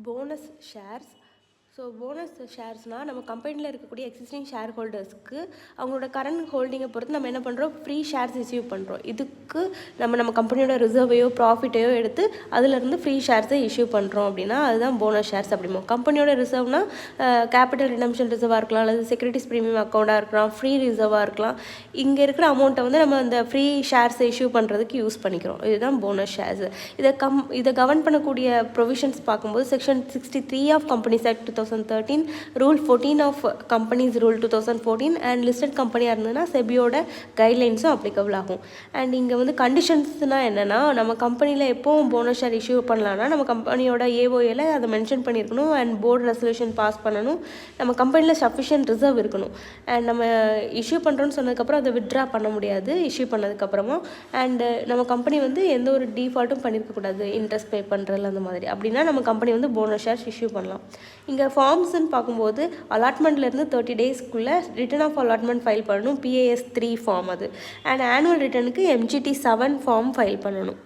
Bonus shares. So bonus ஷேர்ஸ்னால் நம்ம கம்பெனியில் இருக்கக்கூடிய எக்ஸிஸ்டிங் ஷேர் ஹோல்டர்ஸ்க்கு அவங்களோட கரண்ட் ஹோல்டிங்கை பொறுத்து நம்ம என்ன பண்ணுறோம், ஃப்ரீ ஷேர்ஸ் ரிசீவ் பண்ணுறோம். இதுக்கு நம்ம கம்பெனியோட ரிசர்வையோ ப்ராஃபிட்டையோ எடுத்து அதிலேருந்து ஃப்ரீ ஷேர்ஸை இஷ்யூ பண்ணுறோம் அப்படின்னா அதுதான் போனஸ் ஷேர்ஸ் அப்படிமோ. கம்பெனியோட ரிசர்வ்னால் கேபிட்டல் ரிடம்ஷன் ரிசர்வாக இருக்கலாம், அல்லது செக்யூரிட்டிஸ் ப்ரீமியம் அக்கௌண்ட்டாக இருக்கலாம், ஃப்ரீ ரிசர்வாக இருக்கலாம். இங்கே இருக்கிற அமௌண்ட்டை வந்து நம்ம அந்த ஃப்ரீ ஷேர்ஸை இஷ்யூ பண்ணுறதுக்கு யூஸ் பண்ணிக்கிறோம். இதுதான் போனஸ் ஷேர்ஸ். இதை கவர்ன் பண்ணக்கூடிய ப்ரொவிஷன்ஸ் பார்க்கும்போது section 63 of companies act 2013, rule 14 of companies rule 2014 and listed கம்பெனியாக இருந்ததுன்னா செபியோட கைட்லைன்ஸும் அப்ளிகபிள் ஆகும். அண்ட் இங்கே வந்து கண்டிஷன்ஸ்னால் என்னென்னா, நம்ம கம்பெனியில் எப்போவும் போனஸ் ஷேர் இஷ்யூ பண்ணலான்னா நம்ம கம்பெனியோட ஏஓஏல அதை மென்ஷன் பண்ணியிருக்கணும் அண்ட் போர்டு ரெசல்யூஷன் பாஸ் பண்ணணும். நம்ம கம்பெனியில் சஃபிஷியன்ட் ரிசர்வ் இருக்கணும். அண்ட் நம்ம இஷ்யூ பண்ணுறோன்னு சொன்னதுக்கப்புறம் அதை வித்ட்ரா பண்ண முடியாது இஷ்யூ பண்ணதுக்கப்புறமா. அண்டு நம்ம கம்பெனி வந்து எந்த ஒரு டிஃபால்ட்டும் பண்ணியிருக்கக்கூடாது, இன்ட்ரெஸ்ட் பே பண்ணுறதுல அந்த மாதிரி. அப்படின்னா நம்ம கம்பெனி வந்து போனஸ் ஷேர்ஸ் இஷ்யூ பண்ணலாம். இங்கே ஃபார்ம்ஸ்ன்னு பார்க்கும்போது அலாட்மெண்ட்லேருந்து 30 டேஸ்க்குள்ளே ரிட்டன் ஆஃப் அலாட்மெண்ட் ஃபைல் பண்ணணும், PAS 3 ஃபார்ம் அது. அண்ட் ஆனுவல் ரிட்டனுக்கு MGT 7 ஃபார்ம் ஃபைல் பண்ணணும்.